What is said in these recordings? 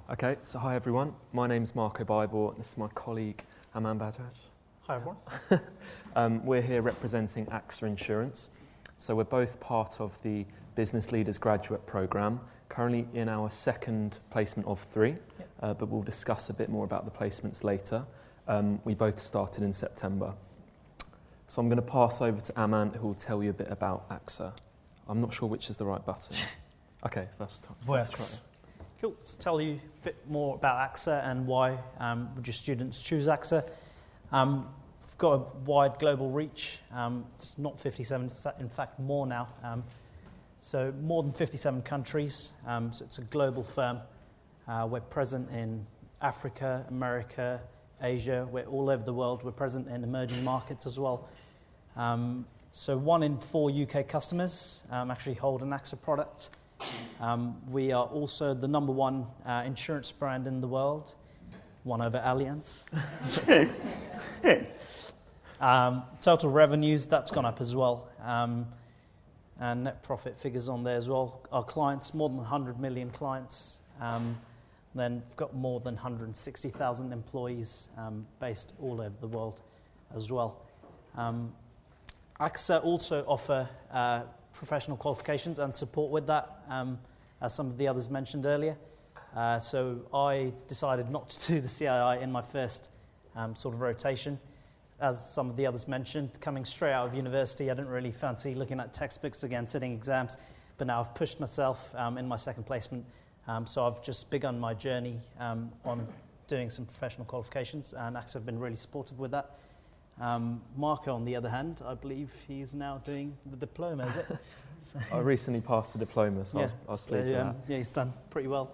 Okay, so hi everyone. My name's Beiboer, and this is my colleague Aman Bajaj. Hi everyone. We're here representing AXA Insurance. So we're both part of the Business Leaders Graduate Programme, currently in our second placement of 3, but we'll discuss a bit more about the placements later. We both started in September. So I'm going to pass over to Aman, who will tell you a bit about AXA. I'm not sure which is the right button. Okay, first time. Works. Cool. Let's tell you a bit more about AXA and why would your students choose AXA. We've got a wide global reach. It's not 57, it's in fact more now. So more than 57 countries. So it's a global firm. We're present in Africa, America, Asia. We're all over the world. We're present in emerging markets as well. So 1 in 4 UK customers actually hold an AXA product. We are also the number 1 insurance brand in the world, 1 over Allianz. Total revenues, that's gone up as well. And net profit figures on there as well. Our clients, more than 100 million clients. Then we've got more than 160,000 employees based all over the world as well. AXA also offer professional qualifications and support with that, as some of the others mentioned earlier. So I decided not to do the CII in my first sort of rotation. As some of the others mentioned, coming straight out of university, I didn't really fancy looking at textbooks again, sitting exams, but now I've pushed myself in my second placement. So I've just begun my journey on doing some professional qualifications, and AXA have been really supportive with that. Marco, on the other hand, I believe he's now doing the diploma, is it? So, I recently passed the diploma, so I was pleased with that. Yeah, he's done pretty well.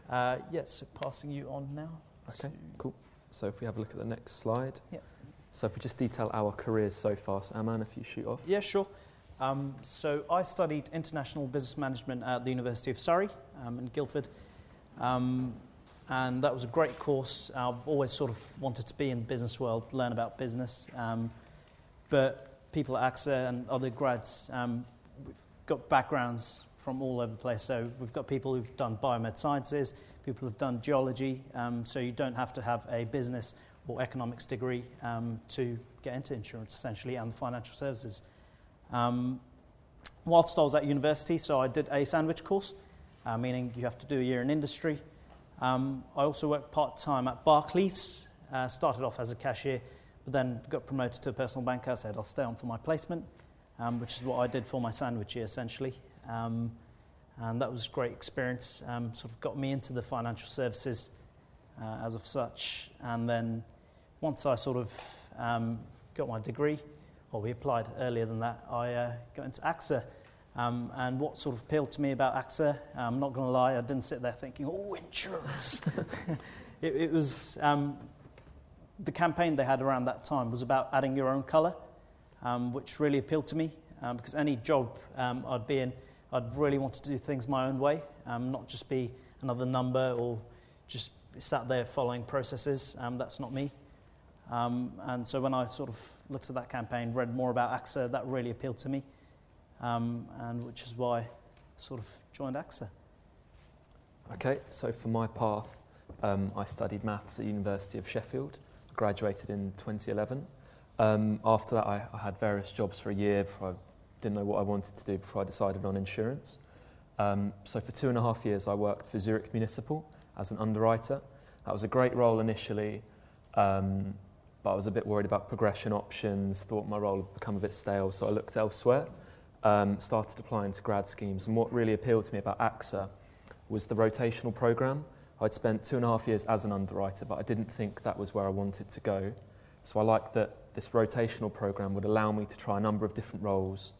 So passing you on now. Okay, cool. So if we have a look at the next slide. Yeah. So if we just detail our careers so far. So Aman, if you shoot off. Yeah, sure. So I studied international business management at the University of Surrey in Guildford. And that was a great course. I've always sort of wanted to be in the business world, learn about business. But people at AXA and other grads, we've got backgrounds from all over the place. So we've got people who've done biomed sciences, people who've done geology. So you don't have to have a business or economics degree to get into insurance, essentially, and the financial services. Whilst I was at university, so I did a sandwich course, meaning you have to do a year in industry. I also worked part-time at Barclays, started off as a cashier, but then got promoted to a personal banker. I said I'll stay on for my placement, which is what I did for my sandwich year, essentially. And that was a great experience, sort of got me into the financial services as of such. And then once I sort of got my degree, or we applied earlier than that, I got into AXA. And what sort of appealed to me about AXA, I'm not going to lie, I didn't sit there thinking, oh, insurance. It was, the campaign they had around that time was about adding your own colour, which really appealed to me, because any job I'd be in, I'd really want to do things my own way, not just be another number or just sat there following processes. That's not me. And so when I sort of looked at that campaign, read more about AXA, that really appealed to me. And which is why I sort of joined AXA. Okay, so for my path, I studied maths at University of Sheffield, graduated in 2011. After that, I had various jobs for a year before I didn't know what I wanted to do before I decided on insurance. So for 2.5 years, I worked for Zurich Municipal as an underwriter. That was a great role initially, but I was a bit worried about progression options, thought my role had become a bit stale, so I looked elsewhere. Started applying to grad schemes, and what really appealed to me about AXA was the rotational programme. I'd spent 2.5 years as an underwriter, but I didn't think that was where I wanted to go. So I liked that this rotational programme would allow me to try a number of different roles,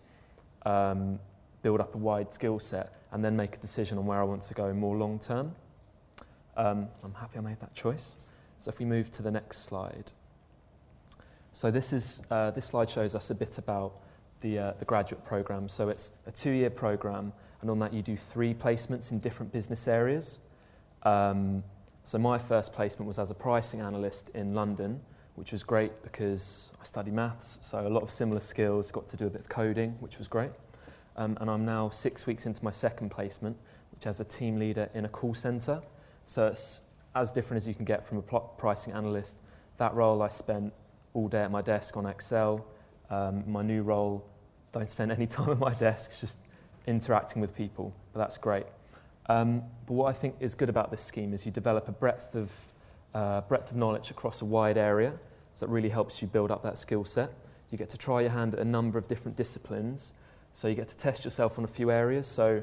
build up a wide skill set, and then make a decision on where I want to go more long term. I'm happy I made that choice. So if we move to the next slide. So this slide shows us a bit about the graduate programme. So it's a 2-year programme, and on that you do 3 placements in different business areas. So my first placement was as a pricing analyst in London, which was great because I study maths, so a lot of similar skills, got to do a bit of coding, which was great. And I'm now 6 weeks into my second placement, which has a team leader in a call centre. So it's as different as you can get from a pricing analyst. That role I spent all day at my desk on Excel. My new role, don't spend any time at my desk, it's just interacting with people, but that's great. But what I think is good about this scheme is you develop a breadth of knowledge across a wide area, so that really helps you build up that skill set. You get to try your hand at a number of different disciplines, so you get to test yourself on a few areas. So,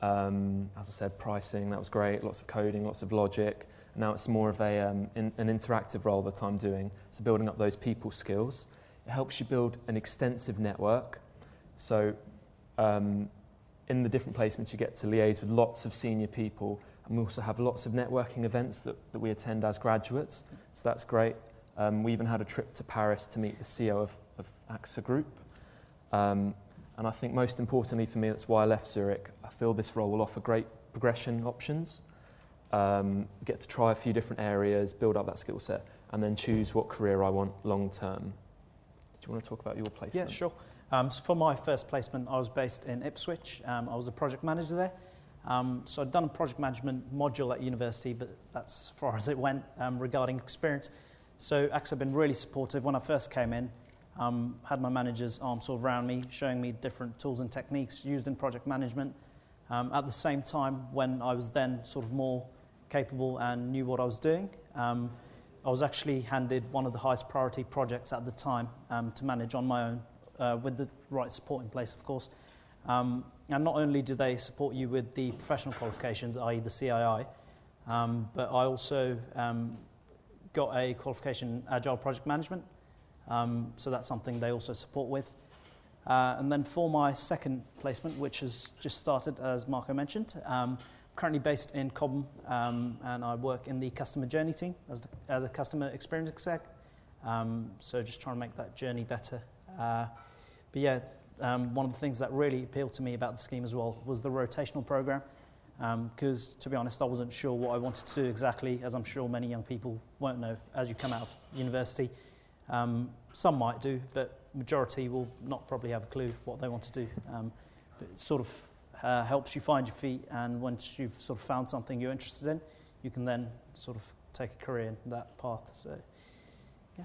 as I said, pricing, that was great, lots of coding, lots of logic. Now it's more of an interactive role that I'm doing, so building up those people skills. It helps you build an extensive network. So in the different placements you get to liaise with lots of senior people, and we also have lots of networking events that we attend as graduates, so that's great. We even had a trip to Paris to meet the CEO of AXA Group. And I think most importantly for me, that's why I left Zurich. I feel this role will offer great progression options. Get to try a few different areas, build up that skill set, and then choose what career I want long term. Do you want to talk about your placement? Yeah, sure. So for my first placement, I was based in Ipswich. I was a project manager there. So I'd done a project management module at university, but that's as far as it went regarding experience. So AXA have been really supportive. When I first came in, had my manager's arm sort of around me, showing me different tools and techniques used in project management. At the same time, when I was then sort of more capable and knew what I was doing, I was actually handed one of the highest priority projects at the time to manage on my own, with the right support in place, of course. And not only do they support you with the professional qualifications, i.e. the CII, but I also got a qualification in Agile Project Management, so that's something they also support with. And then for my second placement, which has just started, as Marco mentioned, currently based in Cobham, and I work in the customer journey team as a customer experience exec, so just trying to make that journey better. But yeah, one of the things that really appealed to me about the scheme as well was the rotational program, because to be honest, I wasn't sure what I wanted to do exactly, as I'm sure many young people won't know as you come out of university. Some might do, but majority will not probably have a clue what they want to do. But it sort of helps you find your feet, and once you've sort of found something you're interested in, you can then sort of take a career in that path. So, yeah.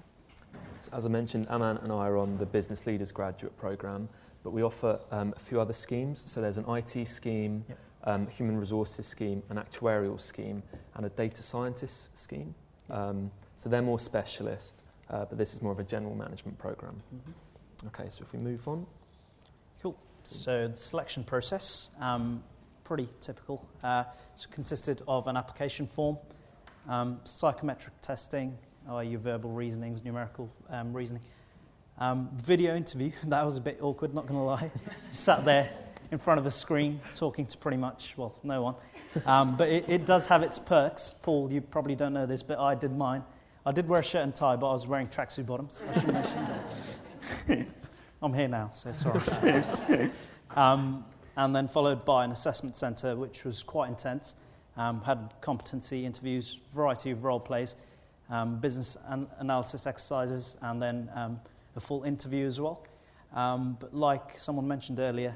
So as I mentioned, Aman and I are on the Business Leaders Graduate Programme, but we offer a few other schemes. So there's an IT scheme, yep. Human Resources scheme, an Actuarial scheme, and a Data Scientist scheme. So they're more specialist, but this is more of a general management programme. Mm-hmm. Okay, so if we move on. Cool. So the selection process, pretty typical. So consisted of an application form, psychometric testing, i.e. verbal reasonings, numerical reasoning. Video interview, that was a bit awkward, not going to lie. Sat there in front of a screen talking to pretty much, well, no one. But it does have its perks. Paul, you probably don't know this, but I did mine. I did wear a shirt and tie, but I was wearing tracksuit bottoms. I should mention that. I'm here now, so it's all right. And then followed by an assessment centre, which was quite intense. Had competency interviews, variety of role plays, business analysis exercises, and then a full interview as well. But like someone mentioned earlier,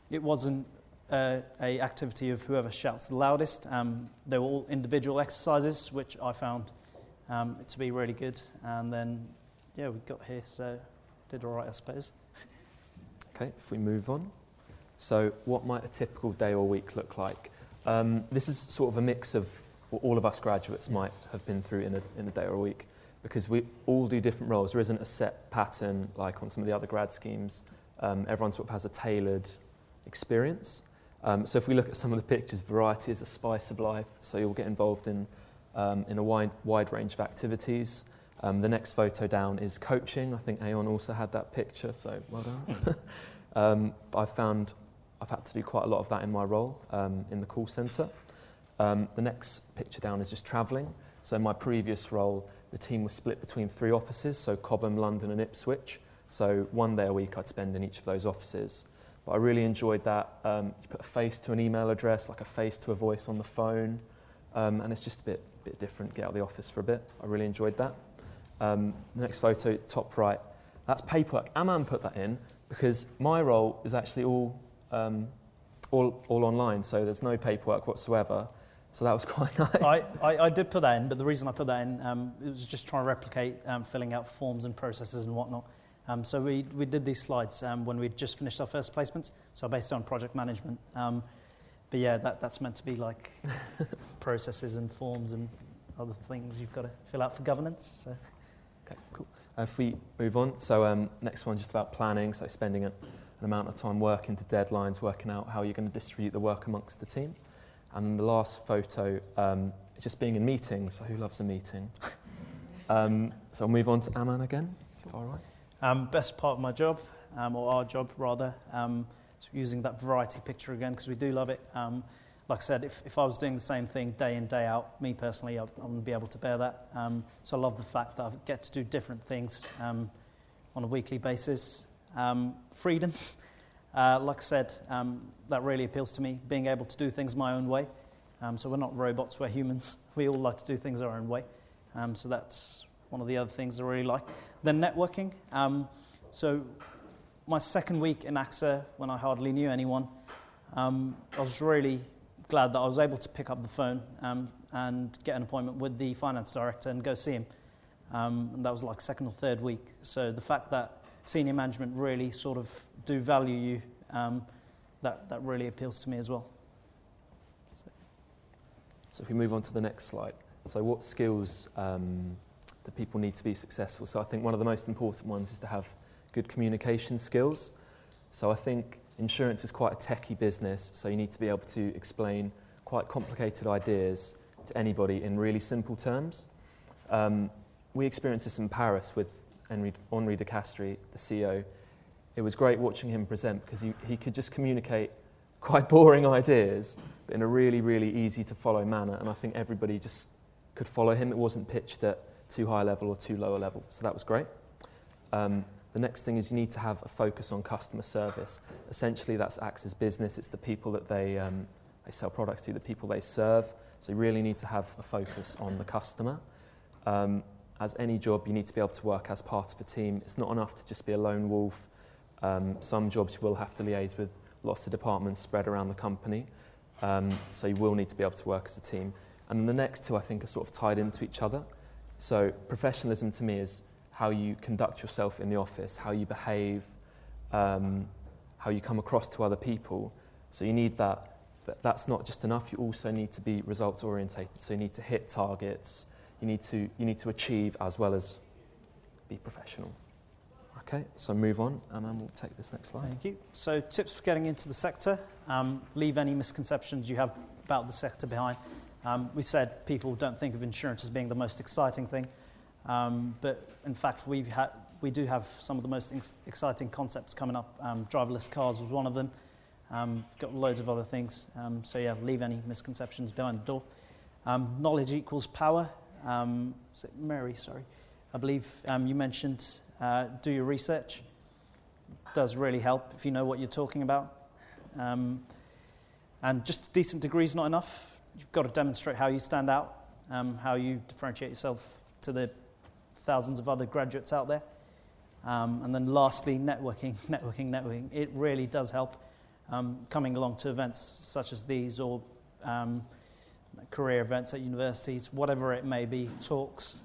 it wasn't an activity of whoever shouts the loudest. They were all individual exercises, which I found to be really good. And then, yeah, we got here, so did all right, I suppose. Okay, if we move on. So what might a typical day or week look like? This is sort of a mix of what all of us graduates might have been through in a day or a week, because we all do different roles. There isn't a set pattern like on some of the other grad schemes. Everyone sort of has a tailored experience. So if we look at some of the pictures, variety is a spice of life. So you'll get involved in a wide range of activities. The next photo down is coaching. I think Aon also had that picture, so well done. But I've had to do quite a lot of that in my role in the call centre. The next picture down is just travelling. So in my previous role, the team was split between 3 offices, so Cobham, London and Ipswich. So one day a week I'd spend in each of those offices. But I really enjoyed that. You put a face to an email address, like a face to a voice on the phone, and it's just a bit different, get out of the office for a bit. I really enjoyed that. The next photo, top right, that's paperwork. Aman put that in because my role is actually all all online, so there's no paperwork whatsoever. So that was quite nice. I did put that in, but the reason I put that in, it was just trying to replicate filling out forms and processes and whatnot. So we did these slides when we'd just finished our first placements, so based on project management. But yeah, that's meant to be like processes and forms and other things you've got to fill out for governance. So. Okay, cool. If we move on, so next one just about planning, so spending an amount of time working to deadlines, working out how you're going to distribute the work amongst the team. And the last photo is just being in meetings. So who loves a meeting? So I'll move on to Aman again. All right. Best part of my job, or our job rather, so using that variety picture again because we do love it. Like I said, if I was doing the same thing day in, day out, me personally, I wouldn't be able to bear that. So I love the fact that I get to do different things on a weekly basis. Freedom. Like I said, that really appeals to me, being able to do things my own way. So we're not robots, we're humans. We all like to do things our own way. So that's one of the other things I really like. Then networking. So my second week in AXA, when I hardly knew anyone, I was really glad that I was able to pick up the phone and get an appointment with the finance director and go see him. And that was like second or third week. So the fact that senior management really sort of do value you, that really appeals to me as well. So if we move on to the next slide. So what skills do people need to be successful? So I think one of the most important ones is to have good communication skills. So I think insurance is quite a techie business, so you need to be able to explain quite complicated ideas to anybody in really simple terms. We experienced this in Paris with Henri de Castries, the CEO. It was great watching him present because he could just communicate quite boring ideas, but in a really, really easy to follow manner. And I think everybody just could follow him. It wasn't pitched at too high level or too low a level. So that was great. The next thing is you need to have a focus on customer service. Essentially, that's AXA's business. It's the people that they sell products to, the people they serve. So you really need to have a focus on the customer. As any job, you need to be able to work as part of a team. It's not enough to just be a lone wolf. Some jobs you will have to liaise with lots of departments spread around the company. So you will need to be able to work as a team. And then the next two, I think, are sort of tied into each other. So professionalism to me is how you conduct yourself in the office, how you behave, how you come across to other people. So you need that. That's not just enough. You also need to be results orientated. So you need to hit targets. You need to achieve as well as be professional. Okay, so move on, and we'll take this next slide. Thank you. So tips for getting into the sector. Leave any misconceptions you have about the sector behind. We said people don't think of insurance as being the most exciting thing, but in fact we do have some of the most exciting concepts coming up. Driverless cars was one of them. Got loads of other things. So yeah, leave any misconceptions behind the door. Knowledge equals power. Is it Mary? Sorry. I believe you mentioned do your research. It does really help if you know what you're talking about. And just a decent degree is not enough. You've got to demonstrate how you stand out, how you differentiate yourself to the thousands of other graduates out there. And then lastly, networking. It really does help. Coming along to events such as these or career events at universities, whatever it may be, talks,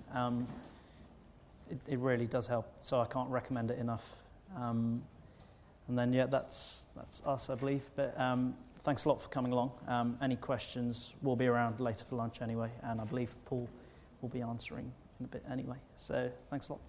it really does help. So I can't recommend it enough. And then, yeah, that's us, I believe. But thanks a lot for coming along. Any questions, we'll be around later for lunch anyway, and I believe Paul will be answering in a bit anyway. So thanks a lot.